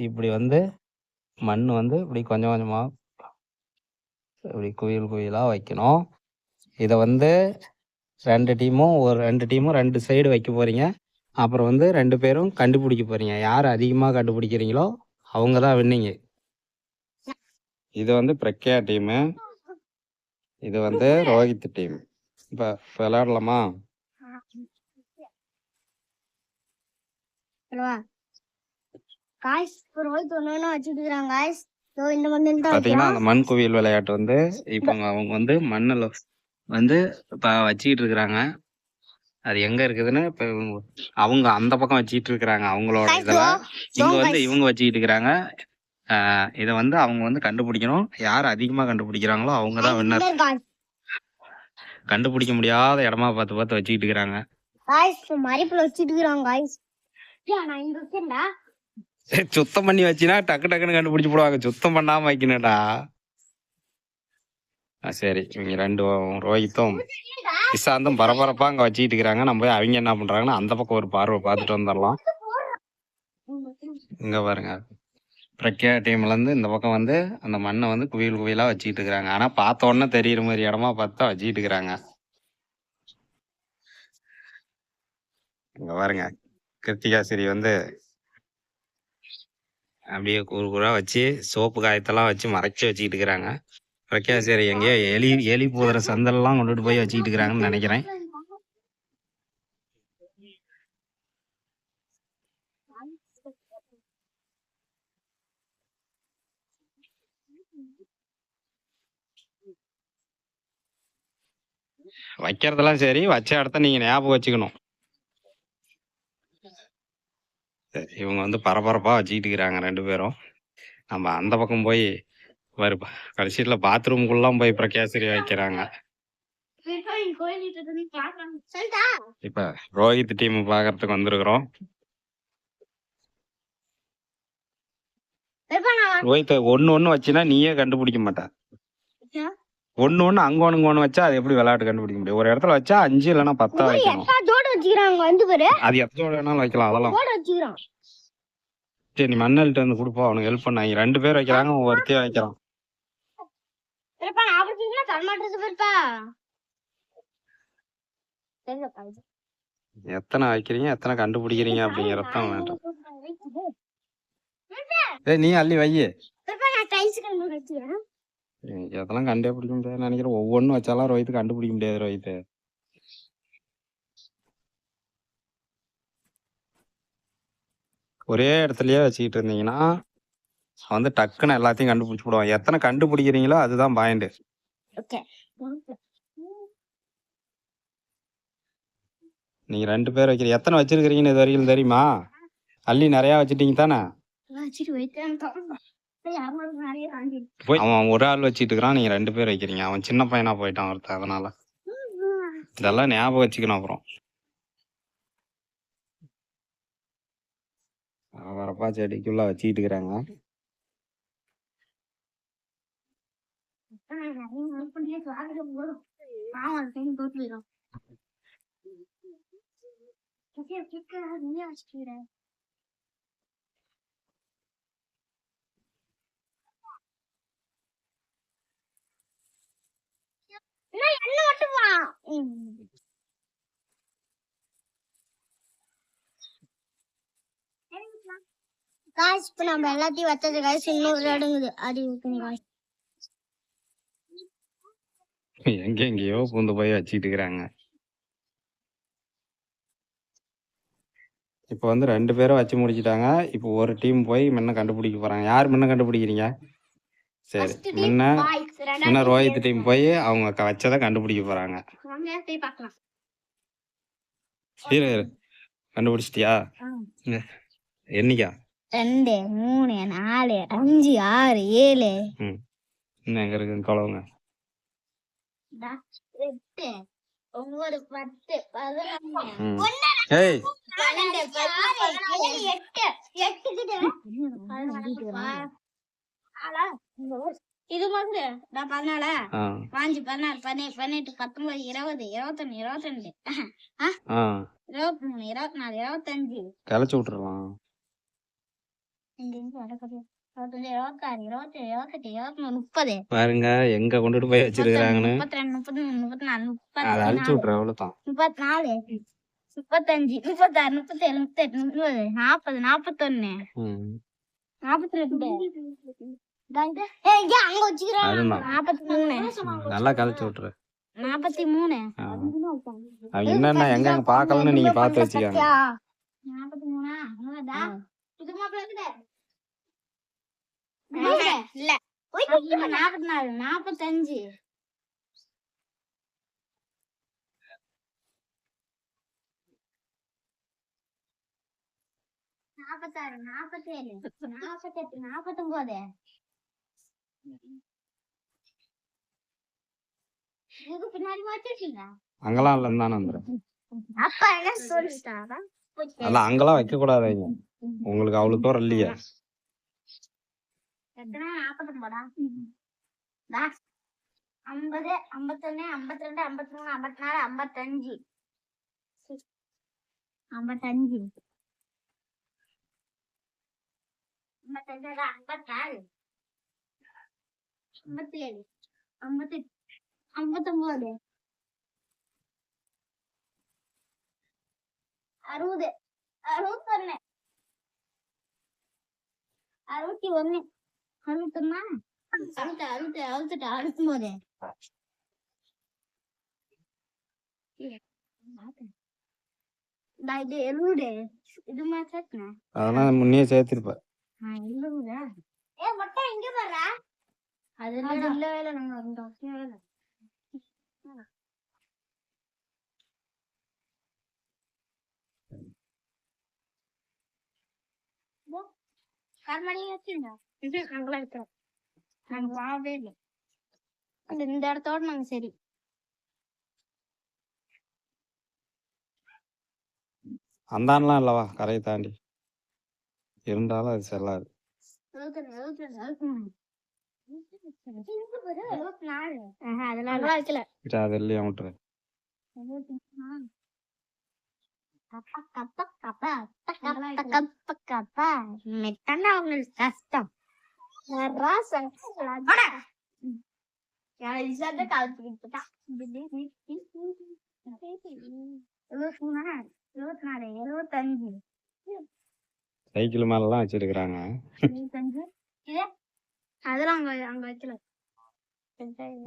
இப்படி வந்து மண் வந்து இப்படி கொஞ்சம் கொஞ்சமாக இப்படி குயில் குயிலாக வைக்கணும். இதை வந்து ரெண்டு டீமும் ரெண்டு சைடு வைக்க போகிறீங்க. அப்புறம் வந்து 2 பேரும் கண்டுபிடிக்க போகிறீங்க. யார் அதிகமாக கண்டுபிடிக்கிறீங்களோ அவங்க தான் வின்னிங்க. இது வந்து பிரக்யா டீமு, இது வந்து ரோஹித் டீம். இப்போ விளையாடலாமா? பார்த்தீங்கன்னா அந்த மண் குவியல் விளையாட்டு வந்து இப்போ அவங்க வந்து மண்ணில் வந்து இப்போ வச்சுக்கிட்டு இருக்கிறாங்க. அது எங்க இருக்குதுன்னு இப்போ அவங்க அந்த பக்கம் வச்சுக்கிட்டு இருக்கிறாங்க அவங்களோட இதில். இங்கே வந்து இவங்க வச்சுக்கிட்டு இருக்கிறாங்க. இதை வந்து அவங்க வந்து கண்டுபிடிக்கணும். யார் அதிகமாக கண்டுபிடிக்கிறாங்களோ அவங்க தான் வின்னர். கண்டுபிடிக்க முடியாத இடமா பார்த்து பார்த்து வச்சுக்கிட்டு இருக்கிறாங்க. சுத்தம் பண்ணி வச்சினா டக்கு டக்குன்னு கண்டுபிடிச்சு போடுவாங்க. சுத்தம் பண்ணாம வைக்கணும்டா. சரி, இவங்க 2 ரோஹித்தும் இசாந்தும் பரபரப்பா அங்க வச்சுக்கிட்டு இருக்கிறாங்க. நம்ம போய் அவங்க என்ன பண்றாங்கன்னா அந்த பக்கம் ஒரு பார்வை பார்த்துட்டு வந்துடலாம். இங்க பாருங்க, பிரக்யா டீம்ல இருந்து இந்த பக்கம் வந்து அந்த மண்ணை வந்து குவியல் குவியலா வச்சுக்கிட்டு இருக்கிறாங்க. ஆனா பார்த்த உடனே தெரியுற மாதிரி இடமா பார்த்தா வச்சுக்கிட்டு இருக்கிறாங்க. இங்க பாருங்க, கிருத்திகா சரி வந்து அப்படியே கூறு கூறா வச்சு சோப்பு காயத்தெல்லாம் வச்சு மறைச்சு வச்சுக்கிட்டு இருக்கிறாங்க. பிரக்யா சரி எங்கேயோ எலி போதுற சந்தெல்லாம் கொண்டுட்டு போய் வச்சுக்கிட்டு இருக்கிறாங்கன்னு நினைக்கிறேன். வைக்கிறதெல்லாம் சரி, வச்ச இடத்த நீங்க ஞாபகம் வச்சுக்கணும். இவங்க வந்து பரபரப்பா வச்சுக்கிட்டு இருக்கிறாங்க 2 பேரும். நம்ம அந்த பக்கம் போய் கடைசியில பாத்ரூம்குள்ளாம் போய் பிரக்யாசிரி வைக்கிறாங்க. இப்ப ரோஹித் டீம் பாக்குறதுக்கு வந்திருக்கிறோம். ரோஹித் ஒண்ணு வச்சுனா நீயே கண்டுபிடிக்க மாட்ட. ஒண்ணு அங்க ஒண்ணு வச்சா அது எப்படி விளையாட்டு கண்டுபிடிக்க முடியும்? ஒரு இடத்துல வச்சா 5 இல்லைன்னா 10 வைக்கணும். அது எத்தோட வேணாலும் வைக்கலாம். அதெல்லாம் சரி, நீ மண்ணல்ட்டு வந்து கொடுப்போம். அவனுக்கு ஹெல்ப் பண்ணாங்க. 2 பேர் வைக்கிறாங்க, ஒருத்தையே வைக்கிறான். எத்தனை வைக்கிறீங்க, எத்தனை கண்டுபிடிக்கிறீங்க அப்படிங்கறதான் வேண்டாம். நீ அள்ளி வையே. இதெல்லாம் கண்டே பிடிக்க முடியாது நினைக்கிறேன். ஒவ்வொன்றும் வச்சாலும் ரோஹித் கண்டுபிடிக்க முடியாது. ரோஹித் ஒரே இடத்துலயே வச்சுக்கிட்டு இருந்தீங்கன்னா வந்து டக்குன்னு எல்லாத்தையும் கண்டுபிடிச்சு போடுவான். எத்தனை கண்டுபிடிக்கிறீங்களோ அதுதான் பாயிண்ட். நீங்க 2 பேர் வைக்கிறீங்க. எத்தனை வச்சிருக்கிறீங்கன்னு இது வரைக்கும் தெரியுமா? அள்ளி நிறைய வச்சுட்டீங்க தானே? அவன் ஒரு ஆள் வச்சுட்டு இருக்கிறான், நீங்க 2 பேர் வைக்கிறீங்க. அவன் சின்ன பையனா போயிட்டான் ஒருத்தர். அதனால இதெல்லாம் ஞாபகம் வச்சுக்கணும். அப்புறம் வரப்பா செடிக்குள்ள வச்சுக்கிட்டு இருக்கிறாங்க. இப்ப நம்ம எல்லாத்தையும் வச்சது காய்ஸ், இன்னொரு அடுங்குது. அது எங்கெங்கயோ பூந்து போய் வச்சுட்டு இருக்கிறாங்க. இப்போ வந்து 2 பேரும் வச்சு முடிச்சிட்டாங்க. இப்போ ஒரு டீம் போய் முன்ன கண்டுபிடிக்க போறாங்க. யார் முன்ன கண்டுபிடிக்கிறீங்க? சரி, முன்ன ரோஹித் டீம் போய் அவங்க வச்சதை கண்டுபிடிக்க போறாங்க. கண்டுபிடிச்சிட்டியா? என்னைக்கா? 2 3 4 5 6 7. இன்னும் எங்க இருக்குன்னு கொலவுங்க. 8 9 10 11. ஏய் 12 14 இது மாதிரி நான் 14 5 16 17 18 19 20 21 22 23 24 25 கலச்சு விட்டுறலாம். பாருங்க எங்க கொண்டுட்டு போய் வச்சிருக்காங்கன்னு. அதை அழிச்சு விட்டுற அவ்வளவுதான். 34 35 36 37 38 40 41 42 நல்லா கழிச்சு விட்டுரு. 43 என்னன்னா எங்க பாக்கலன்னு நீங்க பாத்து வச்சுக்காங்க. 45 46 47 48 49 இது பின்னாடி மாத்திட்டீங்க. அங்கெல்லாம் இல்ல வந்துடும். அப்பா என்ன சொல்லிட்டாரா? அல்ல அங்கெல்லாம் வைக்க கூடாது. உங்களுக்கு அவ்வளவு தூரம் இல்லையா? 49 50 51 52 53 54 55 55 54 57 58 59 60 61 61 69 இது மாதிரி அதெல்லாம் முன்னே சேர்த்திருப்ப. இந்த இடத்தோட நாங்க சரி. அந்தான்லாம் இல்லவா கரையை தாண்டி இருந்தாலும் அது செல்லாது. அதெல்லாம் விட்டுரு. கஷ்டம் சைக்கிள் மேலாம் வச்சிருக்காங்க. அதெல்லாம் அங்க வைக்கல.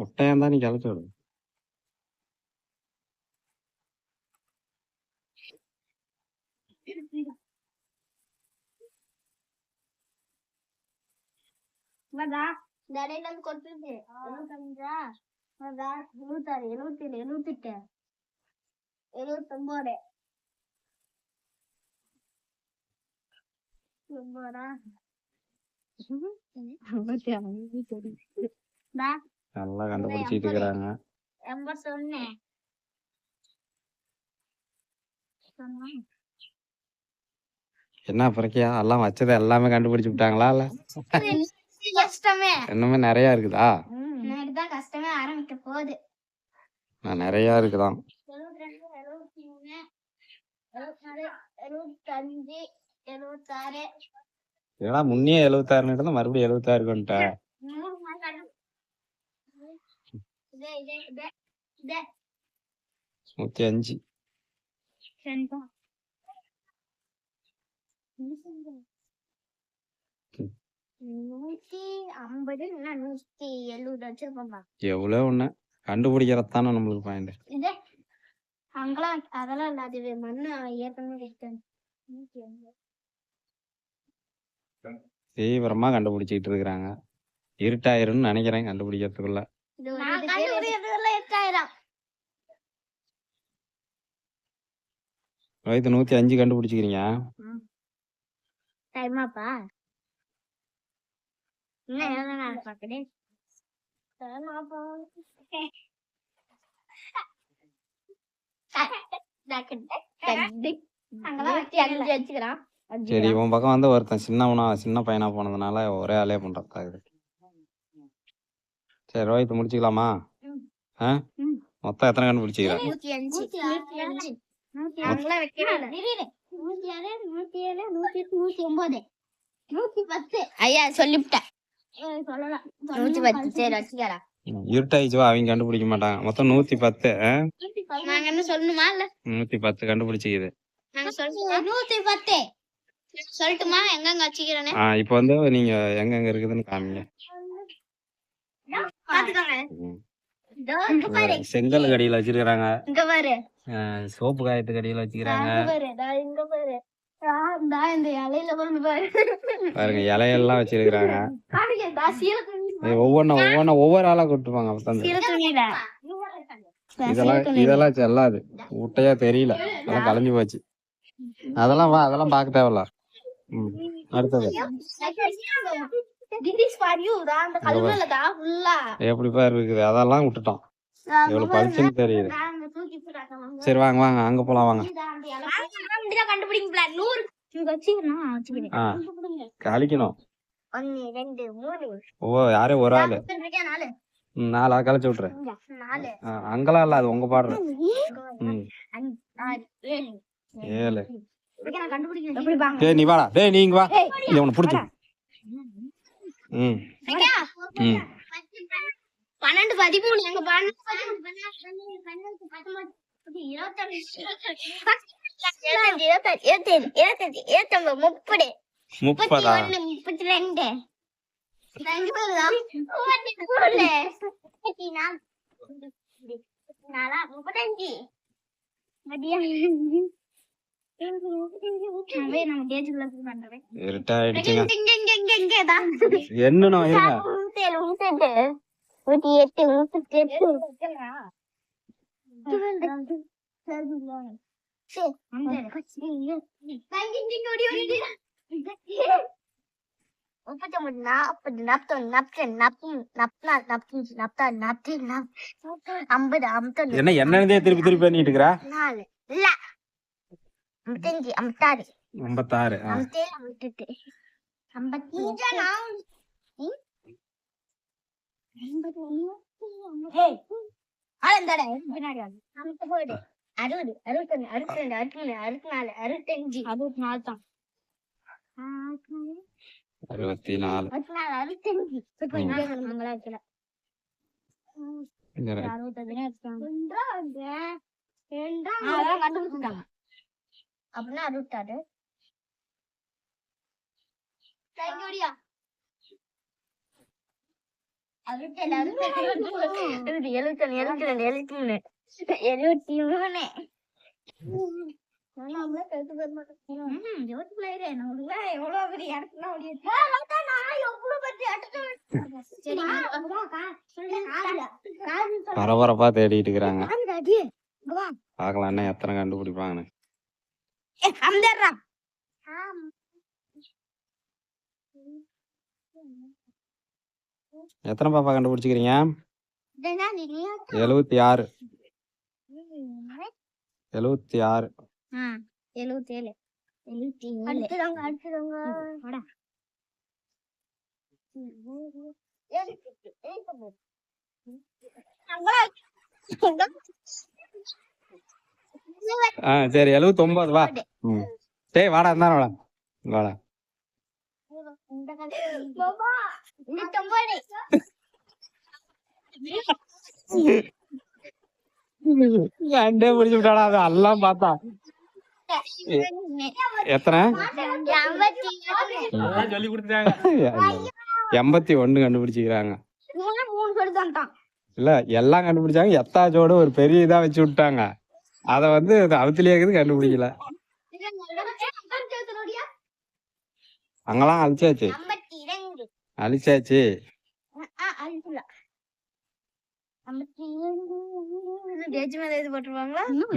முட்டையா நீ கலைச்சு விடு. கொடுத்துருக்கு 75 76 77 78 79 நல்லா கண்டுபிடிச்சிட்டு இருக்கிறாங்க. 81 என்ன பிறக்கியா எல்லாம் வச்சதை எல்லாமே கண்டுபிடிச்சு விட்டாங்களா? இல்ல இன்னுமே நிறைய இருக்குதா? கஷ்டமே ஆரம்பிக்க போகுது. நான் நிறைய இருக்குதான். 72 73 74 75 76 ஏன்னா முன்னே 76 மறுபடியும் 76 வந்துட்டேன். 105 எவ்வளவு ஒண்ணு கண்டுபிடிக்கிறதானே நம்மளுக்கு பாயிண்ட். அங்கெல்லாம் அதெல்லாம் இல்ல, அது மண்ணு ஏற்கனவே தீவிரமா கண்டுபிடிச்சிட்டு இருக்கிறாங்க. இருட்டாயிரும்னு நினைக்கிறேன் கண்டுபிடிக்கிறதுக்குள்ள. 105 கண்டுபிடிச்சிக்கிறீங்க. டைமாப்பா சரி உன் பக்கம் வந்து ஒருத்தன் சின்ன பையனா போனதுனால ஒரே ஆளே பண்றது. சரி ரோஹித் முடிச்சுக்கலாமா? மொத்தம் எத்தனை கண்டுபிடிச்சிக்கிறேன்? 105 107 108 109 110. ஐயா சொல்லிவிட்டேன். சொல்லலாம். 110 சரி வச்சுக்கடா. இருட்டாயிடுச்சுவா அவங்க கண்டுபிடிக்க மாட்டாங்க. மொத்தம் 110. நாங்க என்ன சொல்லணுமா இல்ல 110 கண்டுபிடிச்சிக்குது. நாங்க சொல்லணுமா? 110. சொல்லட்டுமா எங்கெங்க வச்சுக்கிறேன்னு? இப்போ வந்து நீங்க எங்கெங்க இருக்குதுன்னு காமிங்க. பாத்துக்கோங்க. ம். இங்க பாரு. செங்கல் கடியில வச்சிருக்காங்க, இங்க பாரு. சோப்பு காயத்து கடியில வச்சுக்கிறாங்க. இங்க பாரு. இங்க பாரு. இந்த இலையில வந்து பாரு. பாருங்க இலையெல்லாம் வச்சிருக்காங்க. பாருங்க சீல ஒவ்வொரு ஆளா கூட்டுப்பாங்க. அப்பதான் சீல துணியில. இதெல்லாம் செல்லாது, ஊட்டையா தெரியல, அதெல்லாம் கலைஞ்சு போச்சு. அதெல்லாம் அதெல்லாம் பார்க்க தேவையில்ல. அடுத்தது அந்த கல்லுல தான் ஃபுல்லா எப்படி பாரு இருக்குது, அதெல்லாம் விட்டுட்டோம். எவ்வளவு பளிச்சுன்னு தெரியுது. சரி வாங்க வாங்க அங்க போலாம் வாங்க. கண்டுபிடிங்க 100 கழிக்கணும். 1 2 3 யாரே ஒரு ஆளு 4 கழிச்சு விட்டுரு. 4 அங்கெல்லாம் இல்ல, அது உங்க பாடுற. 7 டேய் நீ வாடா, டேய் நீ இங்க வா, இத உன்னை புடிச்சு. 12 13 எங்க இருட்டாயிடுச்சுங்க. என்னணும் இருங்க. 50 என்ன என்னதே திருப்பி திருப்பி பண்ணிட்டு இருக்கற? 4 இல்ல 55 56 56 அப்படின்னா 66 பரபரப்பா தேடிட்டு இருக்காங்க. பாக்கலாம் என்ன எத்தனை கண்டுபிடிப்பாங்கன்னு. எத்தனை பாப்பா கண்டுபிடிச்சிக்கிறீங்க? 76 76 77 சரி 79 வா. டேய் வாடா இருந்தா வாடா வாடா. அண்டே முடிச்சு விட்டாடா, அது எல்லாம் பார்த்தா. எத்தனை சொல்லி கொடுத்தாங்க? 81 கண்டுபிடிச்சிக்கிறாங்க. இல்ல எல்லாம் கண்டுபிடிச்சாங்க, எத்தாச்சோட ஒரு பெரிய இதா வச்சு விட்டாங்க. அத வந்து அவத்திலேயே கண்டுபிடிக்கல. அங்கெல்லாம் அழிச்சாச்சு அழிச்சாச்சு.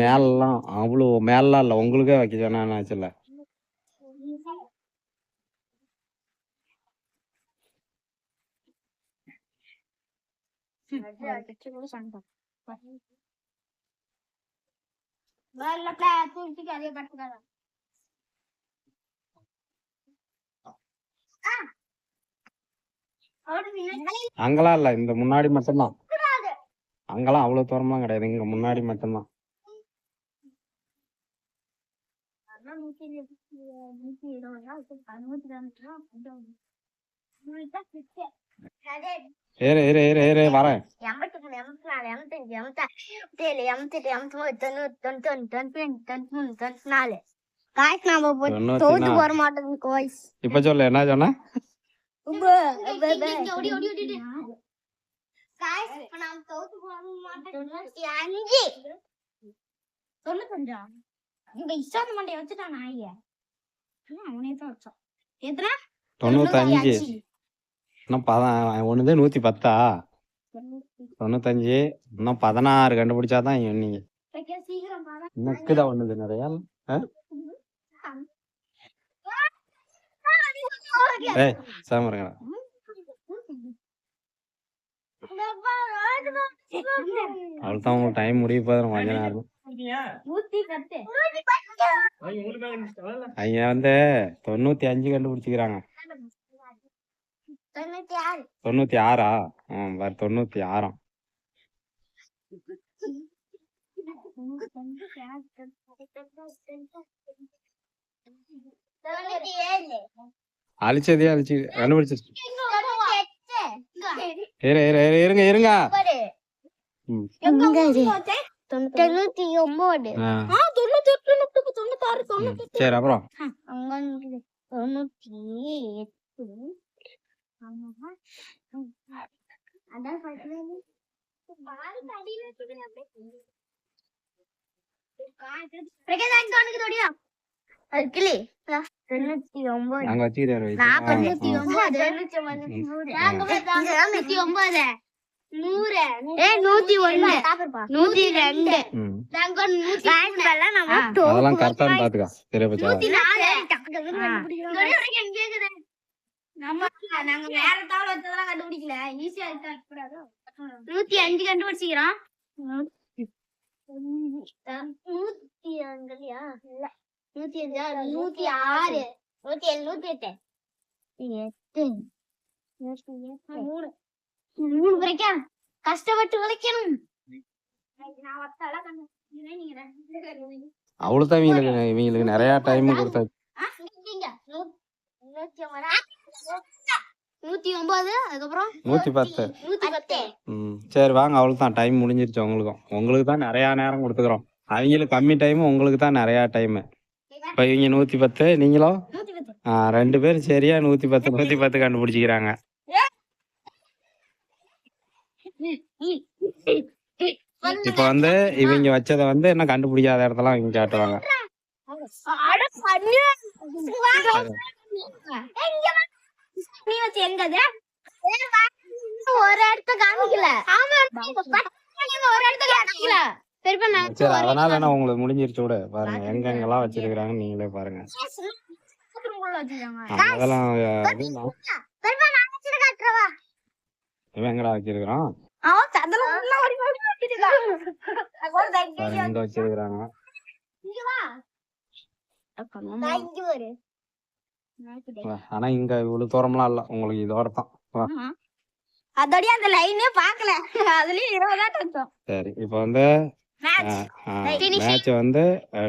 மேலாம் அவ்வளோ மேலாம் இல்ல, உங்களுக்கே வைக்க சொன்னாச்சுல்ல. அங்கெல்லாம் இல்ல, இந்த முன்னாடி மட்டும்தான். அங்கெல்லாம் அவ்வளவு தூரம்லாம் கிடையாது, இங்க முன்னாடி மட்டும்தான். இரு இரு இரு இரு வரேன். 83, 84, 85, 86, 87, 88, 89, 90, 91, 92, 93, 94. காய்ஸ் நாம தோத்து போற மாட்டோம் காய்ஸ். இப்ப சொல்லு என்ன சொன்ன? காய்ஸ் இப்ப நாம தோத்து போற மாட்டோம். 95. 95. இந்த இஷ்டாந்த மண்டைய வச்சுட்டா நாயே. அவனே தான் வச்சான். எத்தனை? 95. இன்னும் 110 95 இன்னும் 16 கண்டுபிடிச்சாதான் நீங்க சீக்கிரம் பாரு. நக்குதான் ஒண்ணுது நிறைய. ஏய் சாமருங்க அவ்வளோதான் உங்களுக்கு டைம் முடிய போதும் கொஞ்ச நேரம். அவங்க வந்து 95 கண்டுபிடிச்சிக்கிறாங்க. 96 பாரு 96. அழிச்சதே அழிச்சு கண்டுபிடிச்சு. இருங்க இருங்க. 99. சரி அப்புறம் 98. நாங்க வச்சுக்கிறேன். 102. அதெல்லாம் கரெக்டானு பாத்துக்கா. சரி பச்சா 105 கண்டுபிடிச்சிக்கிறோம். 106, 107, 108. 3 வரைக்கும் கஷ்டப்பட்டு உழைக்கணும். அவ்வளவுதான். இவங்களுக்கு நிறைய டைம் கொடுத்தாச்சு. 109. அதுக்கப்புறம் 110. 110. சரி வாங்க, அவ்வளவுதான் டைம் முடிஞ்சிருச்சு. உங்களுக்கு தான் நிறைய நேரம் கொடுத்துக்கிறோம். அவங்களுக்கு கம்மி டைம், உங்களுக்கு தான் நிறைய டைம். இப்ப இவங்க 110, நீங்களும் 2 பேரும் சரியா 110 கண்டுபிடிச்சிக்கிறாங்க. இப்ப வந்து இவங்க வச்சத வந்து என்ன கண்டுபிடிக்காத இடத்துல இவங்க காட்டுவாங்க. ஒரு இடத்த காமிக்கல. சரி அதனால என்ன உங்களுக்கு முடிஞ்சிருச்சு விட. பாருங்க எங்கெங்கெல்லாம் வச்சிருக்கிறாங்க நீங்களே பாருங்க. அதெல்லாம் இவன் எங்கடா வச்சிருக்கிறான்? இங்க வச்சிருக்கிறாங்க. ஆனா இங்க இவ்வளவு தூரம்லாம் இல்ல, உங்களுக்கு இதோட தான். அதோடய அந்த லைனே பாக்கல. அதுலயும் 20 சரி இப்ப வந்து மேட்ச் வந்து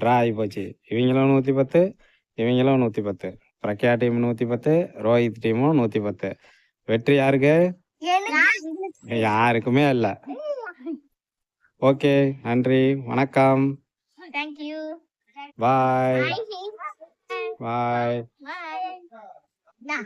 டிரா ஆகி போச்சு. இவங்களும் 110, இவங்களும் 110. பிரக்யா டீம் 110, ரோஹித் டீமும் 110. வெற்றி யாருக்கு? யாருக்குமே இல்ல. ஓகே நன்றி வணக்கம். தேங்க்யூ. பாய் பாய். பாய்.